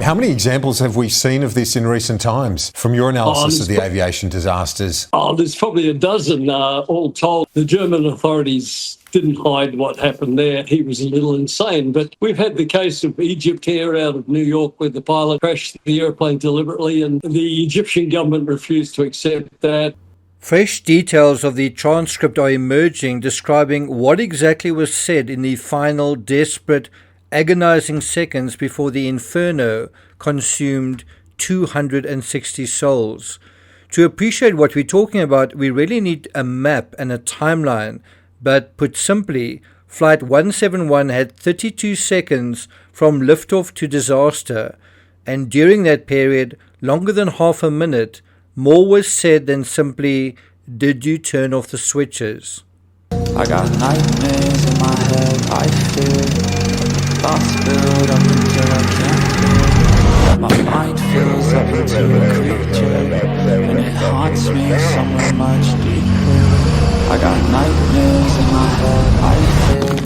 How many examples have we seen of this in recent times from your analysis of the aviation disasters? There's probably a dozen, all told. The German authorities didn't hide what happened there. He was a little insane. But we've had the case of Egypt Air out of New York where the pilot crashed the airplane deliberately and the Egyptian government refused to accept that. Fresh details of the transcript are emerging describing what exactly was said in the final desperate, agonizing seconds before the inferno consumed 260 souls. To appreciate what we're talking about, we really need a map and a timeline, but put simply, Flight 171 had 32 seconds from liftoff to disaster, and during that period, longer than half a minute, more was said than simply, "Did you turn off the switches?" I got nightmares in my head, I fear. Thoughts build up until I can't feel. My mind fills up into a creature, and it haunts me somewhere much deeper. I got nightmares in my head, I fear.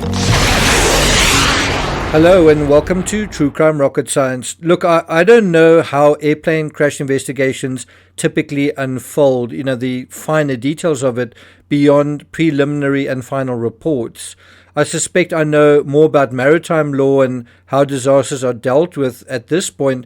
Hello and welcome to True Crime Rocket Science. Look, I don't know how airplane crash investigations typically unfold, the finer details of it beyond preliminary and final reports. I suspect I know more about maritime law and how disasters are dealt with at this point,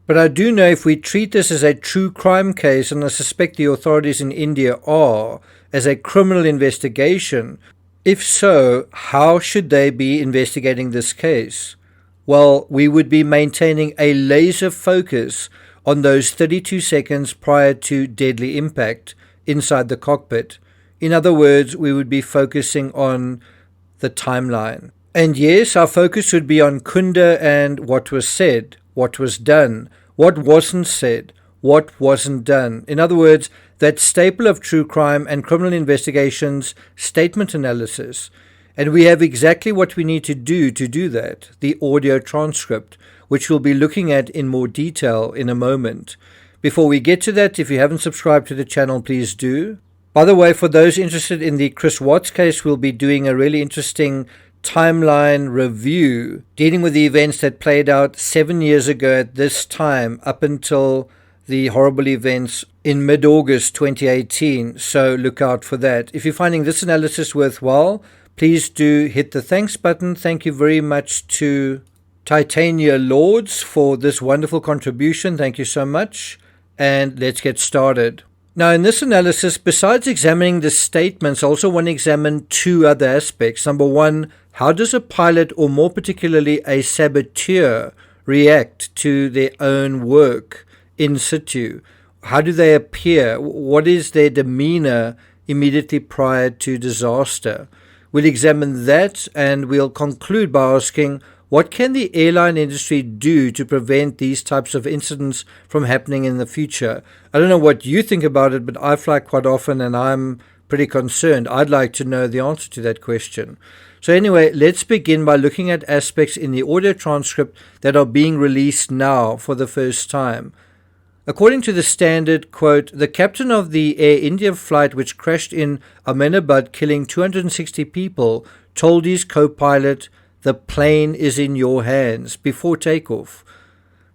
but I do know if we treat this as a true crime case, and I suspect the authorities in India are, as a criminal investigation. If so, how should they be investigating this case? Well, we would be maintaining a laser focus on those 32 seconds prior to deadly impact inside the cockpit. In other words, we would be focusing on the timeline. And yes, our focus would be on Kunda and what was said, what was done, what wasn't said, what wasn't done. In other words, that staple of true crime and criminal investigations, statement analysis. And we have exactly what we need to do that, the audio transcript, which we'll be looking at in more detail in a moment. Before we get to that, if you haven't subscribed to the channel, please do. By the way, for those interested in the Chris Watts case, we'll be doing a really interesting timeline review dealing with the events that played out 7 years ago at this time up until the horrible events in mid-August 2018, so look out for that. If you're finding this analysis worthwhile, please do hit the thanks button. Thank you very much to Titania Lords for this wonderful contribution. Thank you so much, and let's get started. Now, in this analysis, besides examining the statements, I also want to examine two other aspects. Number one, how does a pilot, or more particularly a saboteur, react to their own work in situ? How do they appear? What is their demeanor immediately prior to disaster? We'll examine that, and we'll conclude by asking, what can the airline industry do to prevent these types of incidents from happening in the future? I don't know what you think about it, but I fly quite often and I'm pretty concerned. I'd like to know the answer to that question. So anyway, let's begin by looking at aspects in the audio transcript that are being released now for the first time. According to the standard, quote, the captain of the Air India flight which crashed in Ahmedabad, killing 260 people, told his co-pilot, "The plane is in your hands," before takeoff.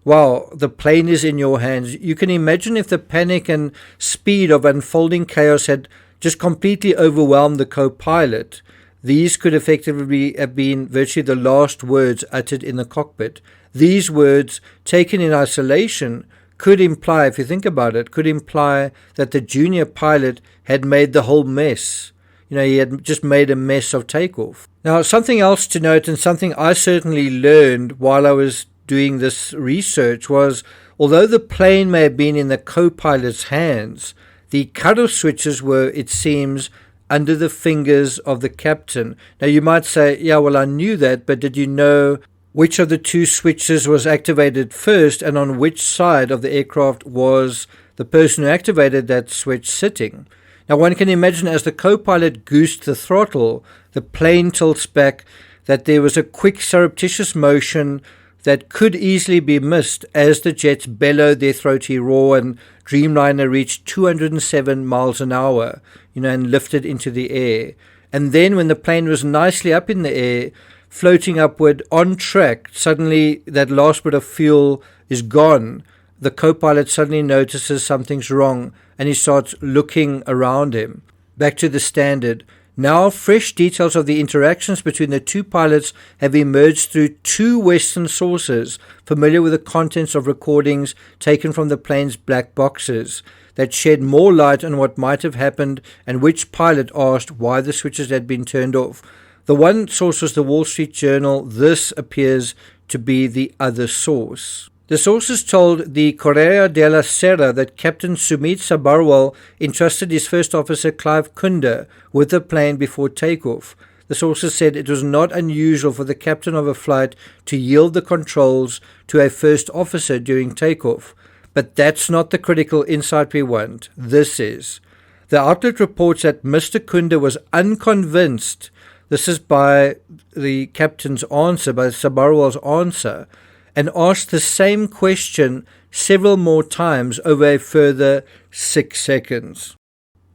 Wow, the plane is in your hands. You can imagine if the panic and speed of unfolding chaos had just completely overwhelmed the co-pilot. These could effectively have been virtually the last words uttered in the cockpit. These words, taken in isolation, could imply, if you think about it, could imply that the junior pilot had made the whole mess. He had just made a mess of takeoff. Now, something else to note, and something I certainly learned while I was doing this research, was although the plane may have been in the co-pilot's hands, the cutoff switches were, it seems, under the fingers of the captain. Now, you might say, yeah, well, I knew that, but did you know which of the two switches was activated first, and on which side of the aircraft was the person who activated that switch sitting? Now, one can imagine as the co-pilot goosed the throttle, the plane tilts back, that there was a quick surreptitious motion that could easily be missed as the jets bellowed their throaty roar and Dreamliner reached 207 miles an hour, and lifted into the air. And then when the plane was nicely up in the air, floating upward on track. Suddenly, that last bit of fuel is gone. The co-pilot suddenly notices something's wrong and he starts looking around him. Back to the standard. Now, fresh details of the interactions between the two pilots have emerged through two Western sources familiar with the contents of recordings taken from the plane's black boxes that shed more light on what might have happened and which pilot asked why the switches had been turned off. The one source was the Wall Street Journal. This appears to be the other source. The sources told the Corriere della Sera that Captain Sumit Sabharwal entrusted his first officer Clive Kunder with the plane before takeoff. The sources said it was not unusual for the captain of a flight to yield the controls to a first officer during takeoff. But that's not the critical insight we want. This is. The outlet reports that Mr. Kunder was unconvinced. This is by the captain's answer, by Sabharwal's answer, and asked the same question several more times over a further 6 seconds.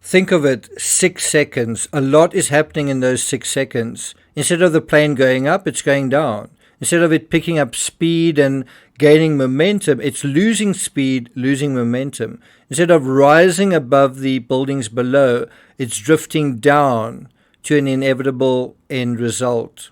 Think of it, 6 seconds. A lot is happening in those 6 seconds. Instead of the plane going up, it's going down. Instead of it picking up speed and gaining momentum, it's losing speed, losing momentum. Instead of rising above the buildings below, it's drifting down to an inevitable end result.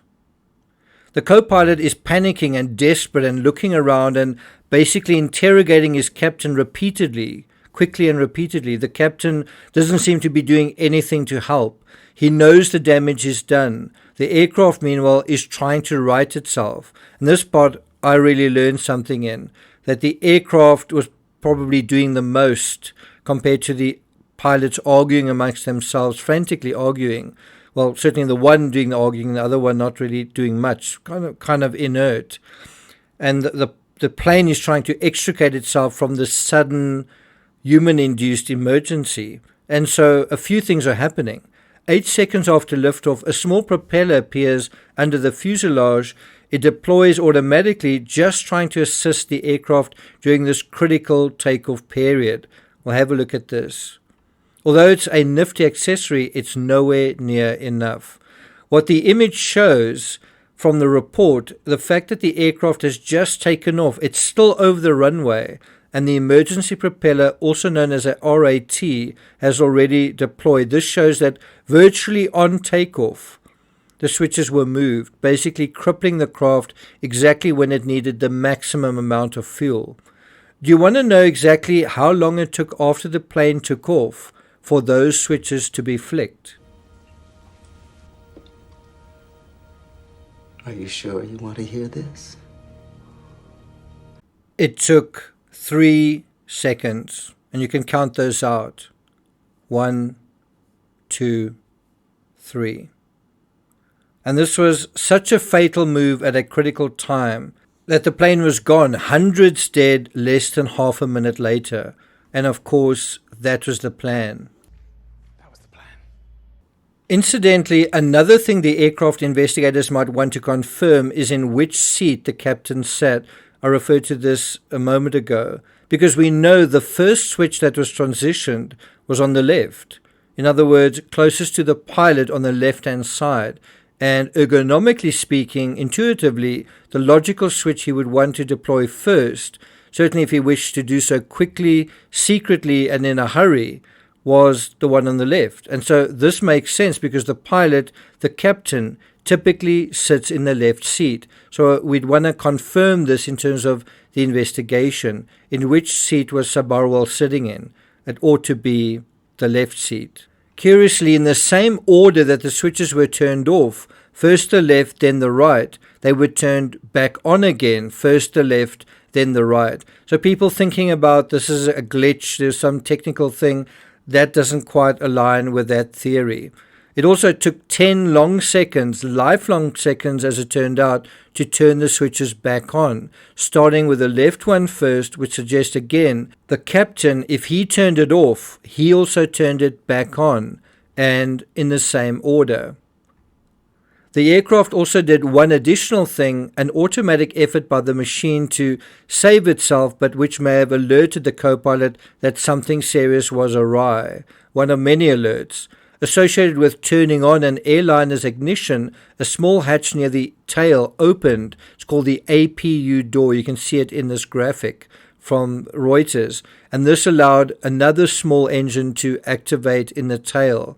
The co-pilot is panicking and desperate and looking around and basically interrogating his captain repeatedly, quickly and repeatedly. The captain doesn't seem to be doing anything to help. He knows the damage is done. The aircraft, meanwhile, is trying to right itself. And this part, I really learned something in, that the aircraft was probably doing the most compared to the pilots arguing amongst themselves, frantically arguing. Well, certainly the one doing the arguing, the other one not really doing much, kind of inert. And the plane is trying to extricate itself from this sudden human-induced emergency. And so a few things are happening. 8 seconds after liftoff, a small propeller appears under the fuselage. It deploys automatically, just trying to assist the aircraft during this critical takeoff period. We'll have a look at this. Although it's a nifty accessory, it's nowhere near enough. What the image shows from the report, the fact that the aircraft has just taken off, it's still over the runway, and the emergency propeller, also known as a RAT, has already deployed. This shows that virtually on takeoff, the switches were moved, basically crippling the craft exactly when it needed the maximum amount of fuel. Do you want to know exactly how long it took after the plane took off for those switches to be flicked? Are you sure you want to hear this? It took 3 seconds, and you can count those out. 1, 2, 3. And this was such a fatal move at a critical time that the plane was gone, hundreds dead less than half a minute later. And of course, that was the plan. Incidentally, another thing the aircraft investigators might want to confirm is in which seat the captain sat. I referred to this a moment ago, because we know the first switch that was transitioned was on the left. In other words, closest to the pilot on the left-hand side. And ergonomically speaking, intuitively, the logical switch he would want to deploy first, certainly if he wished to do so quickly, secretly, and in a hurry, was the one on the left. And so this makes sense because the pilot, the captain, typically sits in the left seat. So we'd want to confirm this in terms of the investigation. In which seat was Sabharwal sitting in? It ought to be the left seat. Curiously, in the same order that the switches were turned off, first the left, then the right, they were turned back on again, first the left, then the right. So people thinking about this is a glitch, there's some technical thing, that doesn't quite align with that theory. It also took 10 long seconds, lifelong seconds as it turned out, to turn the switches back on, starting with the left one first, which suggests again, the captain, if he turned it off, he also turned it back on, and in the same order. The aircraft also did one additional thing, an automatic effort by the machine to save itself, but which may have alerted the co-pilot that something serious was awry. One of many alerts. Associated with turning on an airliner's ignition, a small hatch near the tail opened. It's called the APU door. You can see it in this graphic from Reuters. And this allowed another small engine to activate in the tail.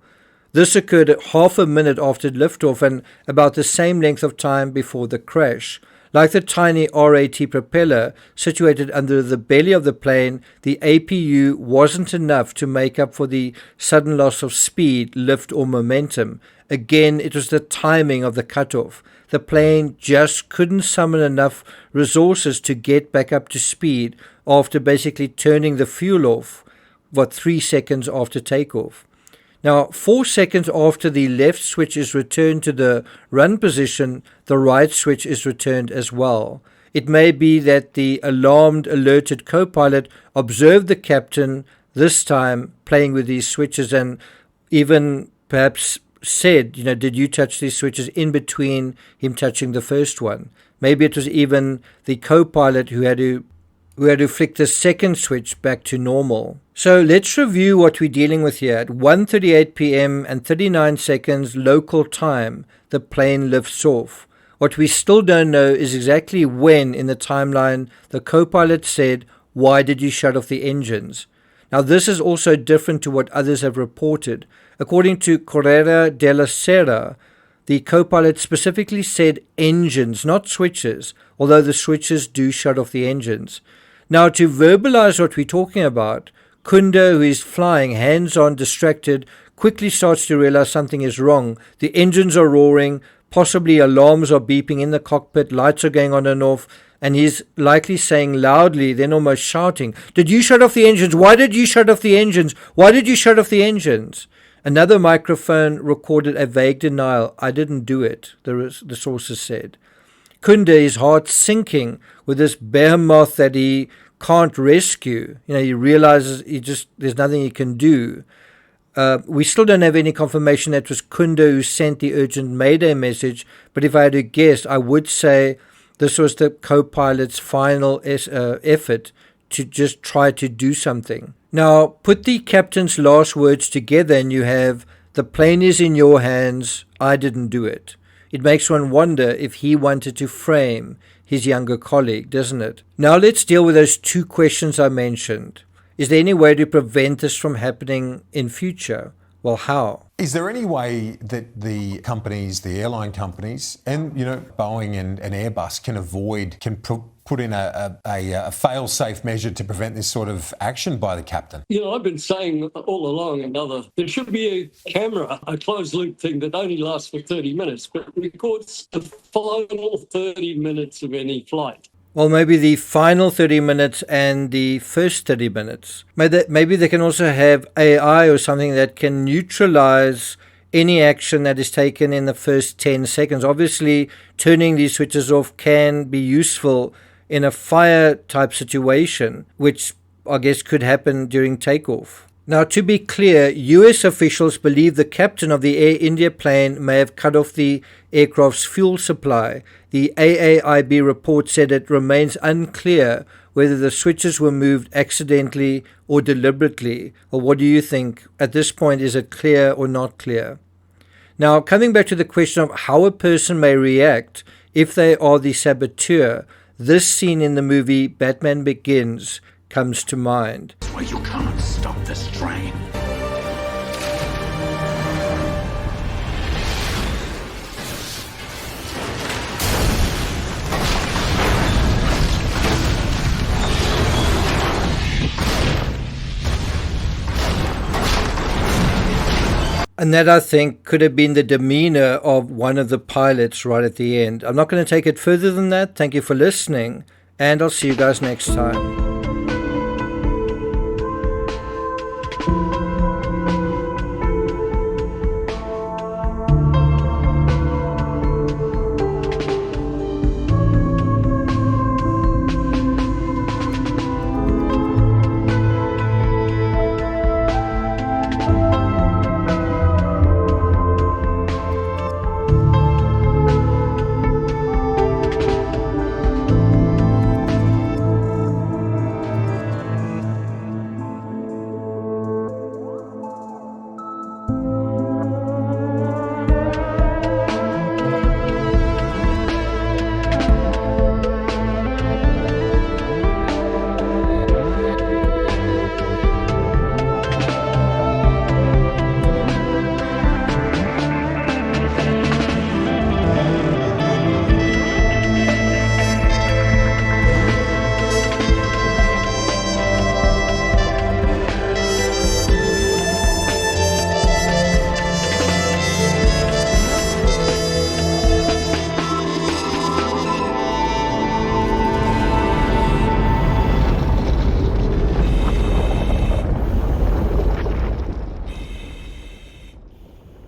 This occurred at half a minute after liftoff and about the same length of time before the crash. Like the tiny RAT propeller situated under the belly of the plane, the APU wasn't enough to make up for the sudden loss of speed, lift, or momentum. Again, it was the timing of the cutoff. The plane just couldn't summon enough resources to get back up to speed after basically turning the fuel off, 3 seconds after takeoff. Now, 4 seconds after the left switch is returned to the run position, the right switch is returned as well. It may be that the alarmed, alerted co-pilot observed the captain this time playing with these switches and even perhaps said, did you touch these switches in between him touching the first one? Maybe it was even the co-pilot who had to flick the second switch back to normal. So let's review what we're dealing with here. At 1:38 p.m. and 39 seconds local time, the plane lifts off. What we still don't know is exactly when in the timeline the co-pilot said, "Why did you shut off the engines?" Now this is also different to what others have reported. According to Corriere della Sera, the co-pilot specifically said engines, not switches, although the switches do shut off the engines. Now, to verbalize what we're talking about, Kunda, who is flying hands-on, distracted, quickly starts to realize something is wrong. The engines are roaring, possibly alarms are beeping in the cockpit, lights are going on and off, and he's likely saying loudly, then almost shouting, "Did you shut off the engines? Why did you shut off the engines? Why did you shut off the engines?" Another microphone recorded a vague denial. "I didn't do it," the sources said. Kunda, his heart sinking with this behemoth that he can't rescue. He realizes there's nothing he can do. We still don't have any confirmation that it was Kunda who sent the urgent Mayday message, but if I had to guess, I would say this was the co-pilot's final effort to just try to do something. Now, put the captain's last words together and you have, "The plane is in your hands, I didn't do it." It makes one wonder if he wanted to frame his younger colleague, doesn't it? Now let's deal with those two questions I mentioned. Is there any way to prevent this from happening in future? Well, how? Is there any way that the companies, the airline companies, and Boeing and Airbus can put in a fail-safe measure to prevent this sort of action by the captain? I've been saying all along there should be a camera, a closed-loop thing that only lasts for 30 minutes, but records the final 30 minutes of any flight. Well, maybe the final 30 minutes and the first 30 minutes. Maybe they can also have AI or something that can neutralize any action that is taken in the first 10 seconds. Obviously, turning these switches off can be useful in a fire type situation, which I guess could happen during takeoff. Now, to be clear, US officials believe the captain of the Air India plane may have cut off the aircraft's fuel supply. The AAIB report said it remains unclear whether the switches were moved accidentally or deliberately. Or what do you think? At this point, is it clear or not clear? Now, coming back to the question of how a person may react if they are the saboteur, this scene in the movie Batman Begins comes to mind. Well, you can't stop this train. And that, I think, could have been the demeanor of one of the pilots right at the end. I'm not going to take it further than that. Thank you for listening, and I'll see you guys next time.